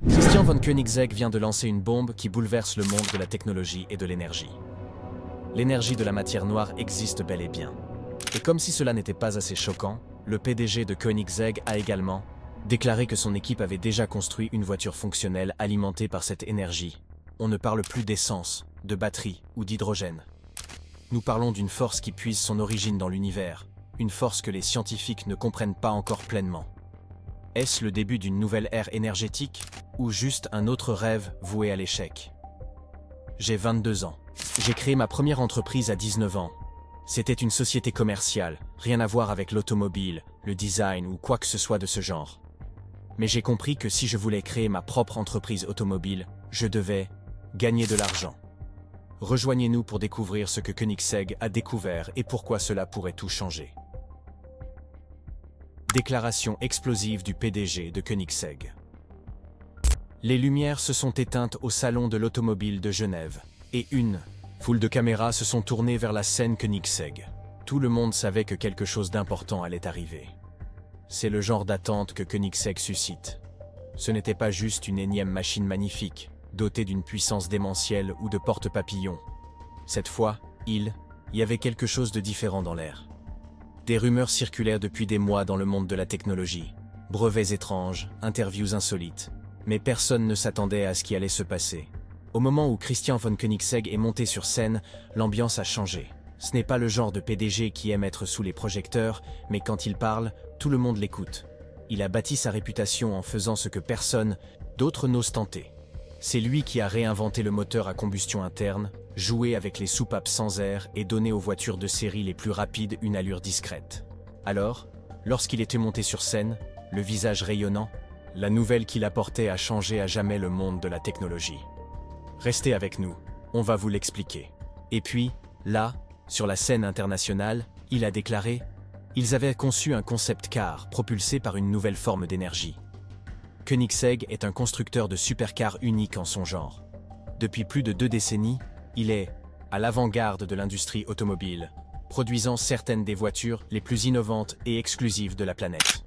Christian von Koenigsegg vient de lancer une bombe qui bouleverse le monde de la technologie et de l'énergie. L'énergie de la matière noire existe bel et bien. Et comme si cela n'était pas assez choquant, le PDG de Koenigsegg a également déclaré que son équipe avait déjà construit une voiture fonctionnelle alimentée par cette énergie. On ne parle plus d'essence, de batterie ou d'hydrogène. Nous parlons d'une force qui puise son origine dans l'univers, une force que les scientifiques ne comprennent pas encore pleinement. Est-ce le début d'une nouvelle ère énergétique ou juste un autre rêve voué à l'échec? J'ai 22 ans. J'ai créé ma première entreprise à 19 ans. C'était une société commerciale, rien à voir avec l'automobile, le design ou quoi que ce soit de ce genre. Mais j'ai compris que si je voulais créer ma propre entreprise automobile, je devais gagner de l'argent. Rejoignez-nous pour découvrir ce que Koenigsegg a découvert et pourquoi cela pourrait tout changer. Déclaration explosive du PDG de Koenigsegg. Les lumières se sont éteintes au salon de l'automobile de Genève, et une foule de caméras se sont tournées vers la scène Koenigsegg. Tout le monde savait que quelque chose d'important allait arriver. C'est le genre d'attente que Koenigsegg suscite. Ce n'était pas juste une énième machine magnifique, dotée d'une puissance démentielle ou de porte-papillons. Cette fois, il y avait quelque chose de différent dans l'air. Des rumeurs circulèrent depuis des mois dans le monde de la technologie. Brevets étranges, interviews insolites. Mais personne ne s'attendait à ce qui allait se passer. Au moment où Christian von Koenigsegg est monté sur scène, l'ambiance a changé. Ce n'est pas le genre de PDG qui aime être sous les projecteurs, mais quand il parle, tout le monde l'écoute. Il a bâti sa réputation en faisant ce que personne d'autre n'ose tenter. C'est lui qui a réinventé le moteur à combustion interne, joué avec les soupapes sans air et donné aux voitures de série les plus rapides une allure discrète. Alors, lorsqu'il était monté sur scène, le visage rayonnant, la nouvelle qu'il apportait a changé à jamais le monde de la technologie. Restez avec nous, on va vous l'expliquer. Et puis, là, sur la scène internationale, il a déclaré « Ils avaient conçu un concept car propulsé par une nouvelle forme d'énergie. » Koenigsegg est un constructeur de supercars unique en son genre. Depuis plus de 2 décennies, il est à l'avant-garde de l'industrie automobile, produisant certaines des voitures les plus innovantes et exclusives de la planète.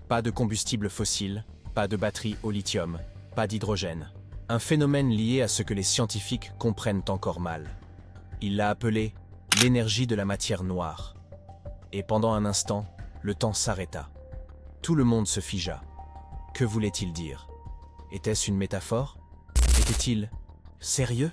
Pas de combustible fossile, pas de batterie au lithium, pas d'hydrogène. Un phénomène lié à ce que les scientifiques comprennent encore mal. Il l'a appelé l'énergie de la matière noire. Et pendant un instant, le temps s'arrêta. Tout le monde se figea. Que voulait-il dire? Était-ce une métaphore? Était-il sérieux?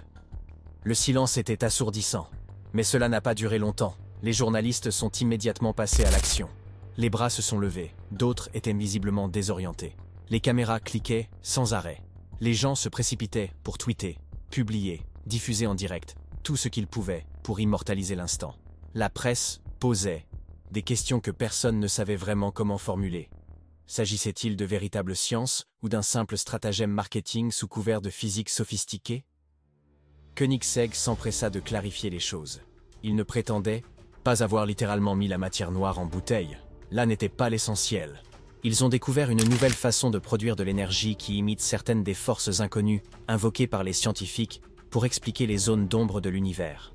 Le silence était assourdissant. Mais cela n'a pas duré longtemps. Les journalistes sont immédiatement passés à l'action. Les bras se sont levés, d'autres étaient visiblement désorientés. Les caméras cliquaient sans arrêt. Les gens se précipitaient pour tweeter, publier, diffuser en direct, tout ce qu'ils pouvaient pour immortaliser l'instant. La presse posait des questions que personne ne savait vraiment comment formuler. S'agissait-il de véritable science ou d'un simple stratagème marketing sous couvert de physique sophistiquée? Koenigsegg s'empressa de clarifier les choses. Il ne prétendait pas avoir littéralement mis la matière noire en bouteille. Là n'était pas l'essentiel. Ils ont découvert une nouvelle façon de produire de l'énergie qui imite certaines des forces inconnues invoquées par les scientifiques pour expliquer les zones d'ombre de l'univers.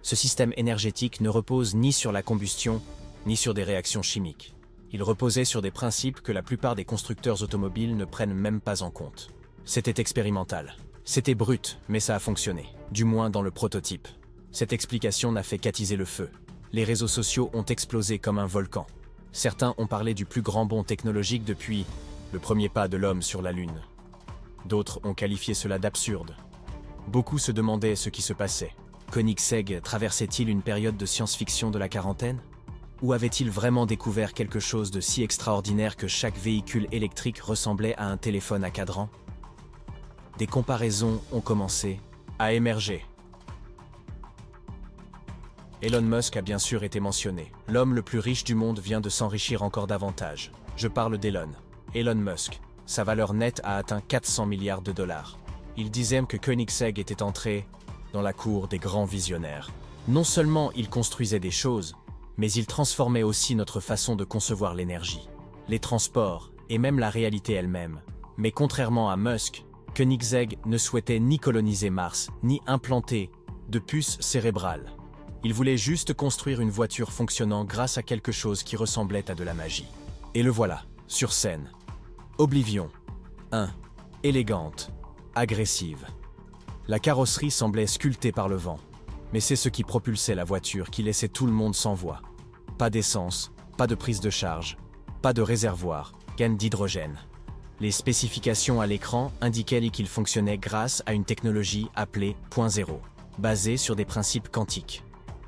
Ce système énergétique ne repose ni sur la combustion, ni sur des réactions chimiques. Il reposait sur des principes que la plupart des constructeurs automobiles ne prennent même pas en compte. C'était expérimental. C'était brut, mais ça a fonctionné, du moins dans le prototype. Cette explication n'a fait qu'attiser le feu. Les réseaux sociaux ont explosé comme un volcan. Certains ont parlé du plus grand bond technologique depuis le premier pas de l'homme sur la Lune. D'autres ont qualifié cela d'absurde. Beaucoup se demandaient ce qui se passait. Koenigsegg traversait-il une période de science-fiction de la quarantaine? Ou avait-il vraiment découvert quelque chose de si extraordinaire que chaque véhicule électrique ressemblait à un téléphone à cadran? Des comparaisons ont commencé à émerger. Elon Musk a bien sûr été mentionné. L'homme le plus riche du monde vient de s'enrichir encore davantage. Je parle d'Elon. Elon Musk. Sa valeur nette a atteint 400 milliards de dollars. Il disait que Koenigsegg était entré dans la cour des grands visionnaires. Non seulement il construisait des choses, mais il transformait aussi notre façon de concevoir l'énergie, les transports et même la réalité elle-même. Mais contrairement à Musk, Koenigsegg ne souhaitait ni coloniser Mars, ni implanter de puces cérébrales. Il voulait juste construire une voiture fonctionnant grâce à quelque chose qui ressemblait à de la magie. Et le voilà, sur scène. Oblivion 1. élégante, agressive. La carrosserie semblait sculptée par le vent. Mais c'est ce qui propulsait la voiture qui laissait tout le monde sans voix. Pas d'essence, pas de prise de charge, pas de réservoir, gaine d'hydrogène. Les spécifications à l'écran indiquaient qu'il fonctionnait grâce à une technologie appelée Point Zéro, basée sur des principes quantiques.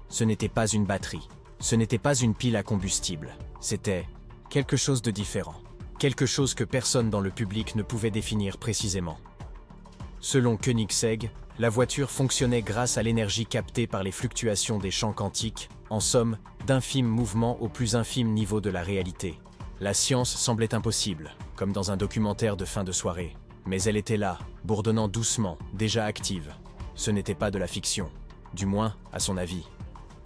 Ce n'était pas une batterie, ce n'était pas une pile à combustible, c'était quelque chose de différent. Quelque chose que personne dans le public ne pouvait définir précisément. Selon Koenigsegg, la voiture fonctionnait grâce à l'énergie captée par les fluctuations des champs quantiques, en somme, d'infimes mouvements au plus infime niveau de la réalité. La science semblait impossible, comme dans un documentaire de fin de soirée. Mais elle était là, bourdonnant doucement, déjà active. Ce n'était pas de la fiction, du moins, à son avis.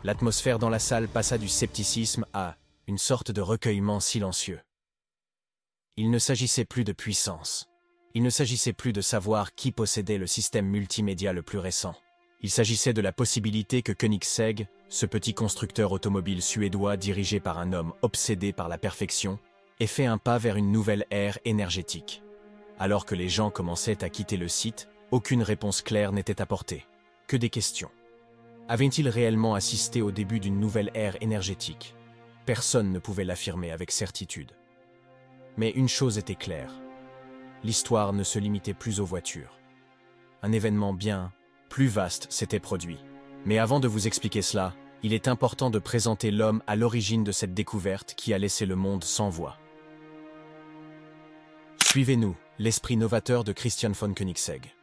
L'atmosphère dans la salle passa du scepticisme à une sorte de recueillement silencieux. Il ne s'agissait plus de puissance. Il ne s'agissait plus de savoir qui possédait le système multimédia le plus récent. Il s'agissait de la possibilité que Koenigsegg, ce petit constructeur automobile suédois dirigé par un homme obsédé par la perfection, ait fait un pas vers une nouvelle ère énergétique. Alors que les gens commençaient à quitter le site, aucune réponse claire n'était apportée. Que des questions. Avait-il réellement assisté au début d'une nouvelle ère énergétique? Personne ne pouvait l'affirmer avec certitude. Mais une chose était claire. L'histoire ne se limitait plus aux voitures. Un événement bien plus vaste s'était produit. Mais avant de vous expliquer cela, il est important de présenter l'homme à l'origine de cette découverte qui a laissé le monde sans voix. Suivez-nous, l'esprit novateur de Christian von Koenigsegg.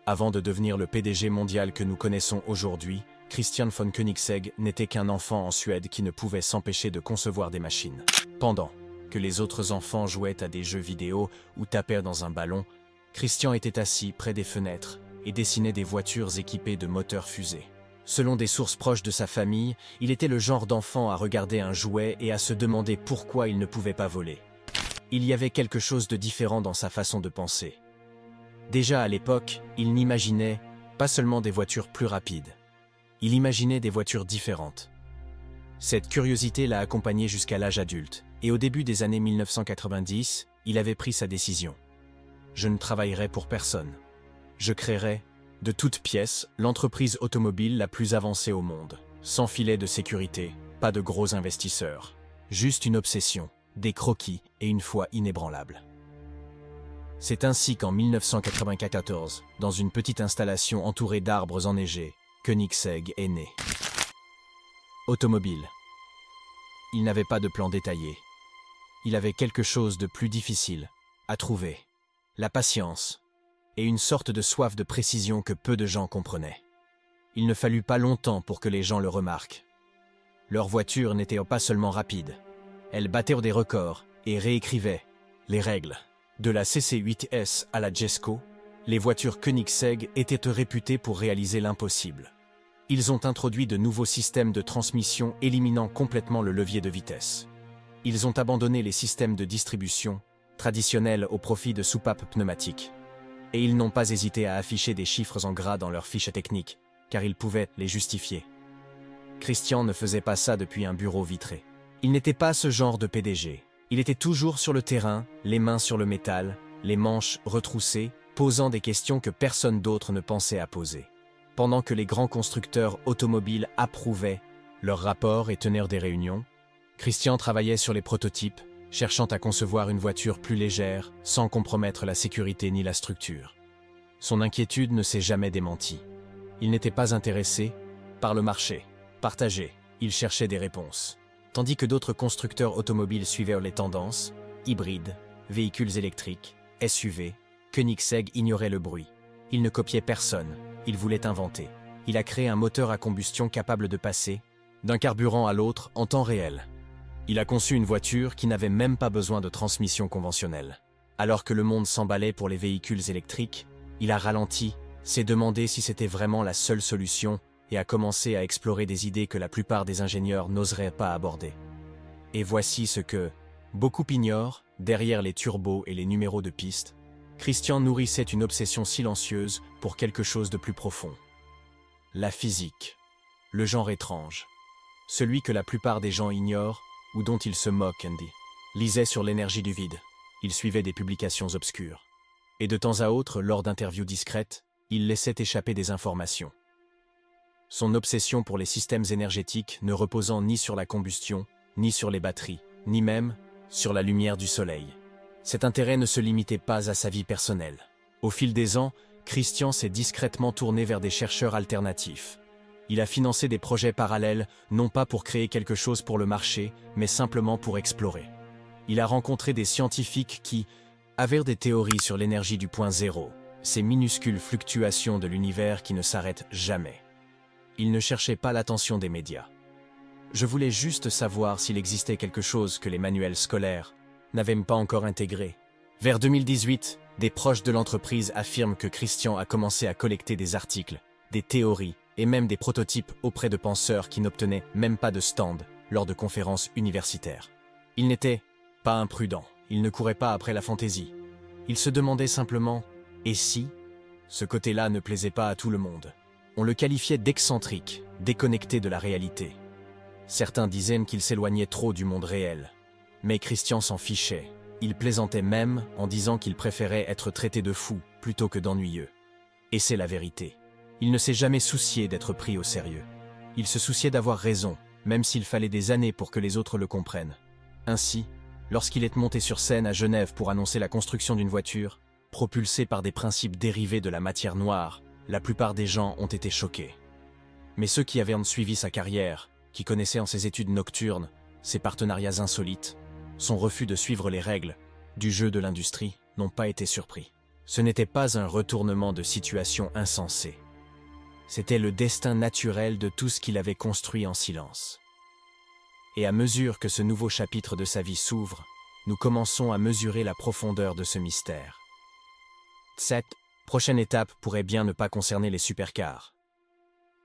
Avant de devenir le PDG mondial que nous connaissons aujourd'hui, Christian von Koenigsegg n'était qu'un enfant en Suède qui ne pouvait s'empêcher de concevoir des machines. Pendant que les autres enfants jouaient à des jeux vidéo ou tapaient dans un ballon, Christian était assis près des fenêtres et dessinait des voitures équipées de moteurs fusées. Selon des sources proches de sa famille, il était le genre d'enfant à regarder un jouet et à se demander pourquoi il ne pouvait pas voler. Il y avait quelque chose de différent dans sa façon de penser. Déjà à l'époque, il n'imaginait pas seulement des voitures plus rapides. Il imaginait des voitures différentes. Cette curiosité l'a accompagné jusqu'à l'âge adulte, et au début des années 1990, il avait pris sa décision. Je ne travaillerai pour personne. Je créerai, de toutes pièces, l'entreprise automobile la plus avancée au monde. Sans filet de sécurité, pas de gros investisseurs. Juste une obsession, des croquis et une foi inébranlable. C'est ainsi qu'en 1994, dans une petite installation entourée d'arbres enneigés, Koenigsegg est né. Automobile. Il n'avait pas de plan détaillé. Il avait quelque chose de plus difficile à trouver. La patience et une sorte de soif de précision que peu de gens comprenaient. Il ne fallut pas longtemps pour que les gens le remarquent. Leurs voitures n'étaient pas seulement rapides. Elles battaient des records et réécrivaient les règles. De la CC8S à la Jesko, les voitures Koenigsegg étaient réputées pour réaliser l'impossible. Ils ont introduit de nouveaux systèmes de transmission éliminant complètement le levier de vitesse. Ils ont abandonné les systèmes de distribution traditionnels au profit de soupapes pneumatiques. Et ils n'ont pas hésité à afficher des chiffres en gras dans leurs fiches techniques, car ils pouvaient les justifier. Christian ne faisait pas ça depuis un bureau vitré. Il n'était pas ce genre de PDG. Il était toujours sur le terrain, les mains sur le métal, les manches retroussées, posant des questions que personne d'autre ne pensait à poser. Pendant que les grands constructeurs automobiles approuvaient leurs rapports et tenaient des réunions, Christian travaillait sur les prototypes, cherchant à concevoir une voiture plus légère, sans compromettre la sécurité ni la structure. Son inquiétude ne s'est jamais démentie. Il n'était pas intéressé par le marché. Partagé, il cherchait des réponses. Tandis que d'autres constructeurs automobiles suivaient les tendances, hybrides, véhicules électriques, SUV, Koenigsegg ignorait le bruit. Il ne copiait personne, il voulait inventer. Il a créé un moteur à combustion capable de passer d'un carburant à l'autre en temps réel. Il a conçu une voiture qui n'avait même pas besoin de transmission conventionnelle. Alors que le monde s'emballait pour les véhicules électriques, il a ralenti, s'est demandé si c'était vraiment la seule solution et a commencé à explorer des idées que la plupart des ingénieurs n'oseraient pas aborder. Et voici ce que beaucoup ignorent, derrière les turbos et les numéros de piste, Christian nourrissait une obsession silencieuse pour quelque chose de plus profond. La physique, le genre étrange, celui que la plupart des gens ignorent ou dont ils se moquent, lisait sur l'énergie du vide. Il suivait des publications obscures. Et de temps à autre, lors d'interviews discrètes, il laissait échapper des informations. Son obsession pour les systèmes énergétiques ne reposant ni sur la combustion, ni sur les batteries, ni même sur la lumière du soleil. Cet intérêt ne se limitait pas à sa vie personnelle. Au fil des ans, Christian s'est discrètement tourné vers des chercheurs alternatifs. Il a financé des projets parallèles, non pas pour créer quelque chose pour le marché, mais simplement pour explorer. Il a rencontré des scientifiques qui avaient des théories sur l'énergie du point zéro, ces minuscules fluctuations de l'univers qui ne s'arrêtent jamais. Il ne cherchait pas l'attention des médias. Je voulais juste savoir s'il existait quelque chose que les manuels scolaires n'avaient pas encore intégré. Vers 2018, des proches de l'entreprise affirment que Christian a commencé à collecter des articles, des théories et même des prototypes auprès de penseurs qui n'obtenaient même pas de stand lors de conférences universitaires. Il n'était pas imprudent, il ne courait pas après la fantaisie. Il se demandait simplement « et si ?» Ce côté-là ne plaisait pas à tout le monde. On le qualifiait d'excentrique, déconnecté de la réalité. Certains disaient qu'il s'éloignait trop du monde réel. Mais Christian s'en fichait. Il plaisantait même en disant qu'il préférait être traité de fou plutôt que d'ennuyeux. Et c'est la vérité. Il ne s'est jamais soucié d'être pris au sérieux. Il se souciait d'avoir raison, même s'il fallait des années pour que les autres le comprennent. Ainsi, lorsqu'il est monté sur scène à Genève pour annoncer la construction d'une voiture, propulsée par des principes dérivés de la matière noire, la plupart des gens ont été choqués. Mais ceux qui avaient suivi sa carrière, qui connaissaient en ses études nocturnes, ses partenariats insolites, son refus de suivre les règles du jeu de l'industrie, n'ont pas été surpris. Ce n'était pas un retournement de situation insensé. C'était le destin naturel de tout ce qu'il avait construit en silence. Et à mesure que ce nouveau chapitre de sa vie s'ouvre, nous commençons à mesurer la profondeur de ce mystère. Cette prochaine étape pourrait bien ne pas concerner les supercars.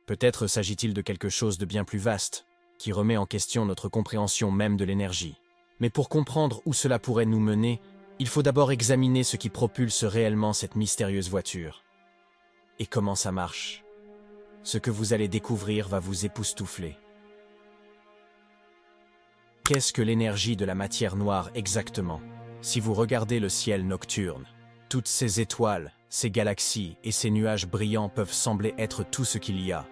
Peut-être s'agit-il de quelque chose de bien plus vaste, qui remet en question notre compréhension même de l'énergie. Mais pour comprendre où cela pourrait nous mener, il faut d'abord examiner ce qui propulse réellement cette mystérieuse voiture. Et comment ça marche. Ce que vous allez découvrir va vous époustoufler. Qu'est-ce que l'énergie de la matière noire exactement? Si vous regardez le ciel nocturne, toutes ces étoiles, ces galaxies et ces nuages brillants peuvent sembler être tout ce qu'il y a.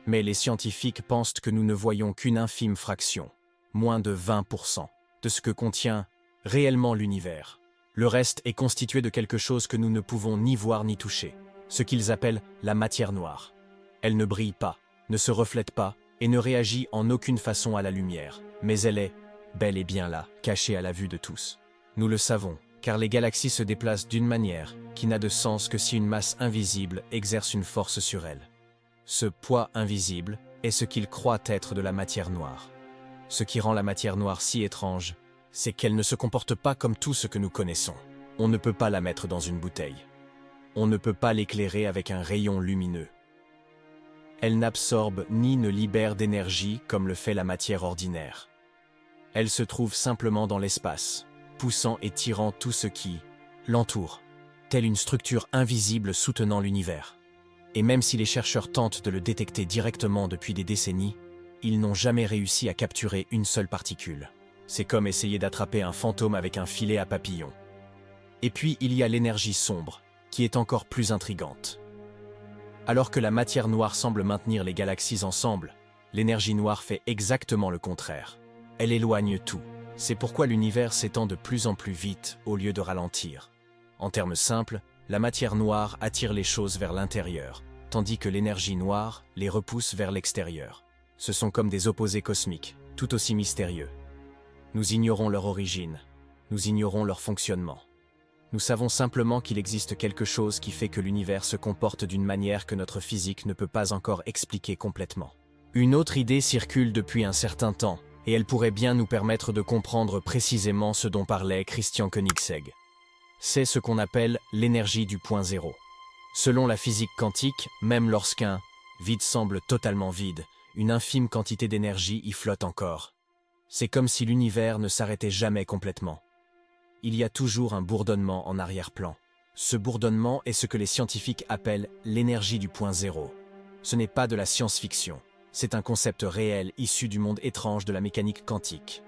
Mais les scientifiques pensent que nous ne voyons qu'une infime fraction, moins de 20%, de ce que contient réellement l'univers. Le reste est constitué de quelque chose que nous ne pouvons ni voir ni toucher, ce qu'ils appellent la matière noire. Elle ne brille pas, ne se reflète pas et ne réagit en aucune façon à la lumière, mais elle est, bel et bien là, cachée à la vue de tous. Nous le savons, car les galaxies se déplacent d'une manière qui n'a de sens que si une masse invisible exerce une force sur elle. Ce poids invisible est ce qu'ils croient être de la matière noire. Ce qui rend la matière noire si étrange, c'est qu'elle ne se comporte pas comme tout ce que nous connaissons. On ne peut pas la mettre dans une bouteille. On ne peut pas l'éclairer avec un rayon lumineux. Elle n'absorbe ni ne libère d'énergie comme le fait la matière ordinaire. Elle se trouve simplement dans l'espace, poussant et tirant tout ce qui l'entoure, telle une structure invisible soutenant l'univers. Et même si les chercheurs tentent de le détecter directement depuis des décennies, ils n'ont jamais réussi à capturer une seule particule. C'est comme essayer d'attraper un fantôme avec un filet à papillons. Et puis il y a l'énergie sombre, qui est encore plus intrigante. Alors que la matière noire semble maintenir les galaxies ensemble, l'énergie noire fait exactement le contraire. Elle éloigne tout. C'est pourquoi l'univers s'étend de plus en plus vite au lieu de ralentir. En termes simples, la matière noire attire les choses vers l'intérieur, tandis que l'énergie noire les repousse vers l'extérieur. Ce sont comme des opposés cosmiques, tout aussi mystérieux. Nous ignorons leur origine, nous ignorons leur fonctionnement. Nous savons simplement qu'il existe quelque chose qui fait que l'univers se comporte d'une manière que notre physique ne peut pas encore expliquer complètement. Une autre idée circule depuis un certain temps, et elle pourrait bien nous permettre de comprendre précisément ce dont parlait Christian Koenigsegg. C'est ce qu'on appelle l'énergie du point zéro. Selon la physique quantique, même lorsqu'un vide semble totalement vide, une infime quantité d'énergie y flotte encore. C'est comme si l'univers ne s'arrêtait jamais complètement. Il y a toujours un bourdonnement en arrière-plan. Ce bourdonnement est ce que les scientifiques appellent l'énergie du point zéro. Ce n'est pas de la science-fiction, c'est un concept réel issu du monde étrange de la mécanique quantique.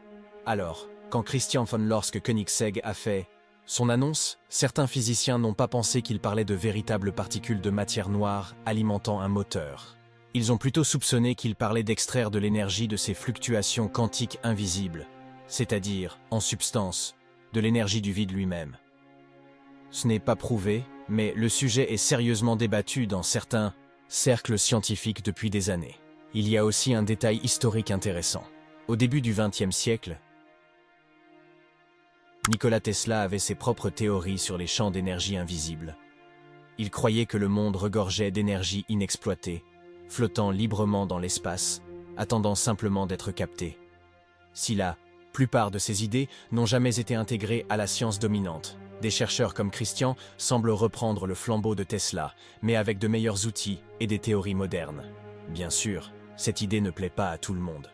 Alors, quand Christian von Lorsk Koenigsegg a fait Son annonce, certains physiciens n'ont pas pensé qu'il parlait de véritables particules de matière noire alimentant un moteur. Ils ont plutôt soupçonné qu'il parlait d'extraire de l'énergie de ces fluctuations quantiques invisibles, c'est-à-dire, en substance, de l'énergie du vide lui-même. Ce n'est pas prouvé, mais le sujet est sérieusement débattu dans certains cercles scientifiques depuis des années. Il y a aussi un détail historique intéressant. Au début du XXe siècle, Nikola Tesla avait ses propres théories sur les champs d'énergie invisibles. Il croyait que le monde regorgeait d'énergie inexploitée, flottant librement dans l'espace, attendant simplement d'être captée. Si la plupart de ces idées n'ont jamais été intégrées à la science dominante, des chercheurs comme Christian semblent reprendre le flambeau de Tesla, mais avec de meilleurs outils et des théories modernes. Bien sûr, cette idée ne plaît pas à tout le monde.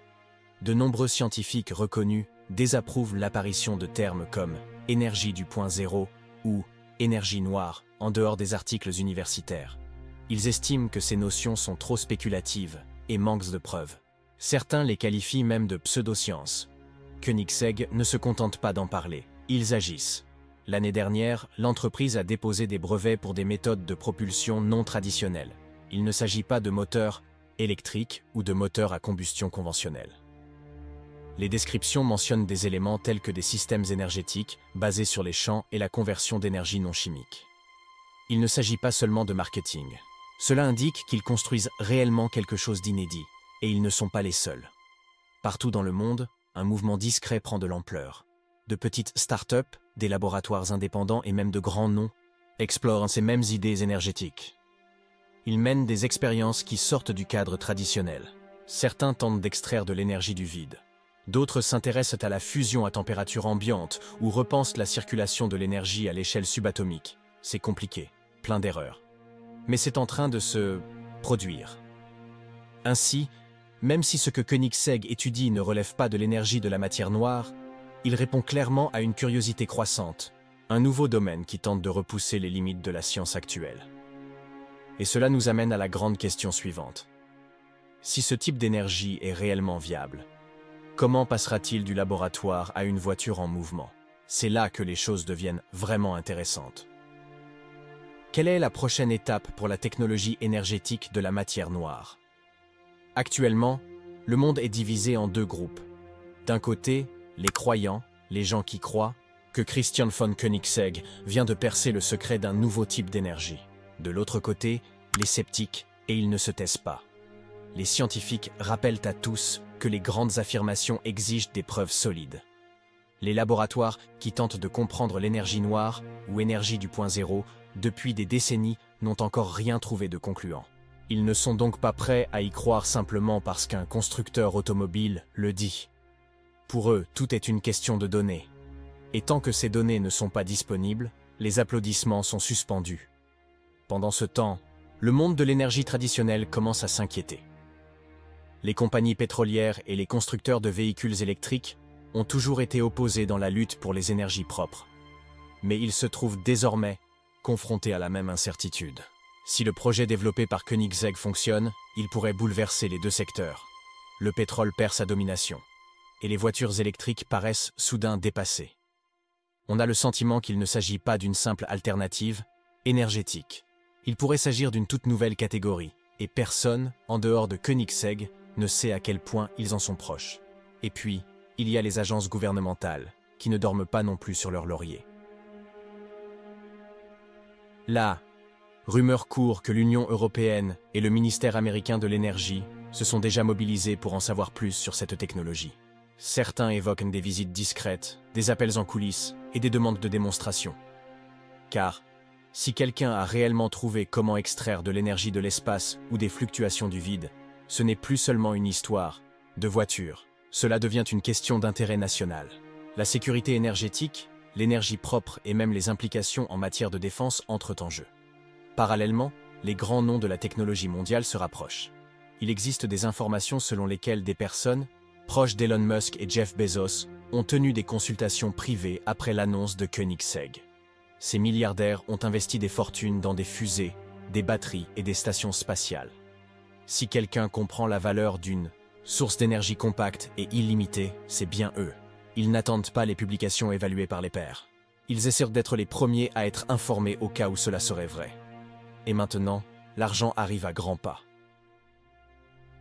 De nombreux scientifiques reconnus désapprouvent l'apparition de termes comme « énergie du point zéro » ou « énergie noire » en dehors des articles universitaires. Ils estiment que ces notions sont trop spéculatives et manquent de preuves. Certains les qualifient même de pseudosciences. Koenigsegg ne se contente pas d'en parler, ils agissent. L'année dernière, l'entreprise a déposé des brevets pour des méthodes de propulsion non traditionnelles. Il ne s'agit pas de moteurs électriques ou de moteurs à combustion conventionnelle. Les descriptions mentionnent des éléments tels que des systèmes énergétiques basés sur les champs et la conversion d'énergie non chimique. Il ne s'agit pas seulement de marketing. Cela indique qu'ils construisent réellement quelque chose d'inédit, et ils ne sont pas les seuls. Partout dans le monde, un mouvement discret prend de l'ampleur. De petites start-up, des laboratoires indépendants et même de grands noms explorent ces mêmes idées énergétiques. Ils mènent des expériences qui sortent du cadre traditionnel. Certains tentent d'extraire de l'énergie du vide. D'autres s'intéressent à la fusion à température ambiante ou repensent la circulation de l'énergie à l'échelle subatomique. C'est compliqué, plein d'erreurs. Mais c'est en train de se produire. Ainsi, même si ce que Koenigsegg étudie ne relève pas de l'énergie de la matière noire, il répond clairement à une curiosité croissante, un nouveau domaine qui tente de repousser les limites de la science actuelle. Et cela nous amène à la grande question suivante. Si ce type d'énergie est réellement viable, comment passera-t-il du laboratoire à une voiture en mouvement? C'est là que les choses deviennent vraiment intéressantes. Quelle est la prochaine étape pour la technologie énergétique de la matière noire? Actuellement, le monde est divisé en deux groupes. D'un côté, les croyants, les gens qui croient, que Christian von Koenigsegg vient de percer le secret d'un nouveau type d'énergie. De l'autre côté, les sceptiques, et ils ne se taisent pas. Les scientifiques rappellent à tous que les grandes affirmations exigent des preuves solides. Les laboratoires qui tentent de comprendre l'énergie noire ou énergie du point zéro depuis des décennies n'ont encore rien trouvé de concluant. Ils ne sont donc pas prêts à y croire simplement parce qu'un constructeur automobile le dit. Pour eux, tout est une question de données. Et tant que ces données ne sont pas disponibles, les applaudissements sont suspendus. Pendant ce temps, le monde de l'énergie traditionnelle commence à s'inquiéter. Les compagnies pétrolières et les constructeurs de véhicules électriques ont toujours été opposés dans la lutte pour les énergies propres. Mais ils se trouvent désormais confrontés à la même incertitude. Si le projet développé par Koenigsegg fonctionne, il pourrait bouleverser les deux secteurs. Le pétrole perd sa domination, et les voitures électriques paraissent soudain dépassées. On a le sentiment qu'il ne s'agit pas d'une simple alternative énergétique. Il pourrait s'agir d'une toute nouvelle catégorie, et personne, en dehors de Koenigsegg, ne sait à quel point ils en sont proches. Et puis, il y a les agences gouvernementales, qui ne dorment pas non plus sur leur laurier. La rumeur court que l'Union européenne et le ministère américain de l'énergie se sont déjà mobilisés pour en savoir plus sur cette technologie. Certains évoquent des visites discrètes, des appels en coulisses et des demandes de démonstration. Car, si quelqu'un a réellement trouvé comment extraire de l'énergie de l'espace ou des fluctuations du vide, ce n'est plus seulement une histoire de voiture. Cela devient une question d'intérêt national. La sécurité énergétique, l'énergie propre et même les implications en matière de défense entrent en jeu. Parallèlement, les grands noms de la technologie mondiale se rapprochent. Il existe des informations selon lesquelles des personnes, proches d'Elon Musk et Jeff Bezos, ont tenu des consultations privées après l'annonce de Koenigsegg. Ces milliardaires ont investi des fortunes dans des fusées, des batteries et des stations spatiales. Si quelqu'un comprend la valeur d'une source d'énergie compacte et illimitée, c'est bien eux. Ils n'attendent pas les publications évaluées par les pairs. Ils essaient d'être les premiers à être informés au cas où cela serait vrai. Et maintenant, l'argent arrive à grands pas.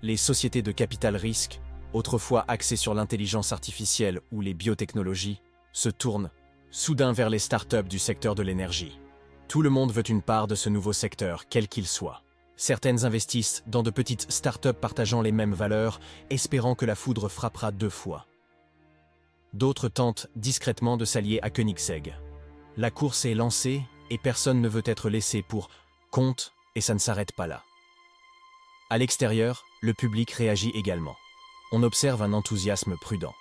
Les sociétés de capital risque, autrefois axées sur l'intelligence artificielle ou les biotechnologies, se tournent soudain vers les startups du secteur de l'énergie. Tout le monde veut une part de ce nouveau secteur, quel qu'il soit. Certaines investissent dans de petites startups partageant les mêmes valeurs, espérant que la foudre frappera 2 fois. D'autres tentent discrètement de s'allier à Koenigsegg. La course est lancée et personne ne veut être laissé pour compte, et ça ne s'arrête pas là. À l'extérieur, le public réagit également. On observe un enthousiasme prudent.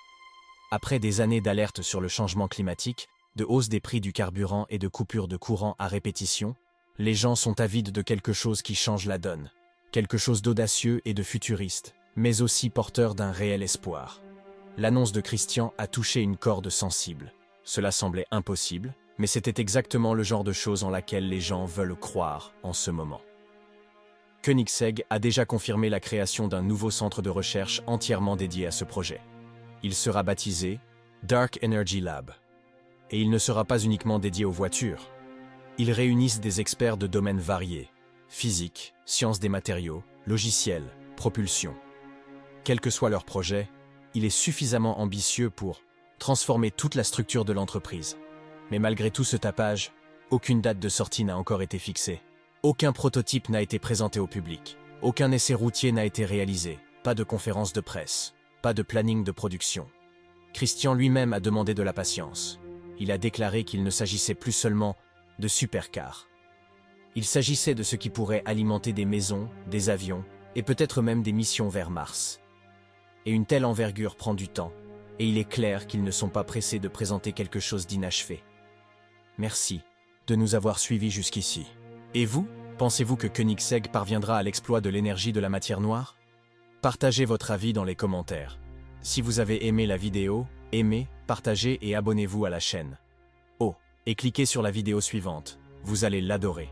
Après des années d'alerte sur le changement climatique, de hausse des prix du carburant et de coupures de courant à répétition, les gens sont avides de quelque chose qui change la donne. Quelque chose d'audacieux et de futuriste, mais aussi porteur d'un réel espoir. L'annonce de Christian a touché une corde sensible. Cela semblait impossible, mais c'était exactement le genre de chose en laquelle les gens veulent croire en ce moment. Koenigsegg a déjà confirmé la création d'un nouveau centre de recherche entièrement dédié à ce projet. Il sera baptisé Dark Energy Lab. Et il ne sera pas uniquement dédié aux voitures. Ils réunissent des experts de domaines variés, physique, sciences des matériaux, logiciels, propulsion. Quel que soit leur projet, il est suffisamment ambitieux pour transformer toute la structure de l'entreprise. Mais malgré tout ce tapage, aucune date de sortie n'a encore été fixée. Aucun prototype n'a été présenté au public. Aucun essai routier n'a été réalisé. Pas de conférence de presse. Pas de planning de production. Christian lui-même a demandé de la patience. Il a déclaré qu'il ne s'agissait plus seulement de supercars. Il s'agissait de ce qui pourrait alimenter des maisons, des avions, et peut-être même des missions vers Mars. Et une telle envergure prend du temps, et il est clair qu'ils ne sont pas pressés de présenter quelque chose d'inachevé. Merci de nous avoir suivis jusqu'ici. Et vous, pensez-vous que Koenigsegg parviendra à l'exploit de l'énergie de la matière noire? Partagez votre avis dans les commentaires. Si vous avez aimé la vidéo, aimez, partagez et abonnez-vous à la chaîne. Oh, et cliquez sur la vidéo suivante, vous allez l'adorer.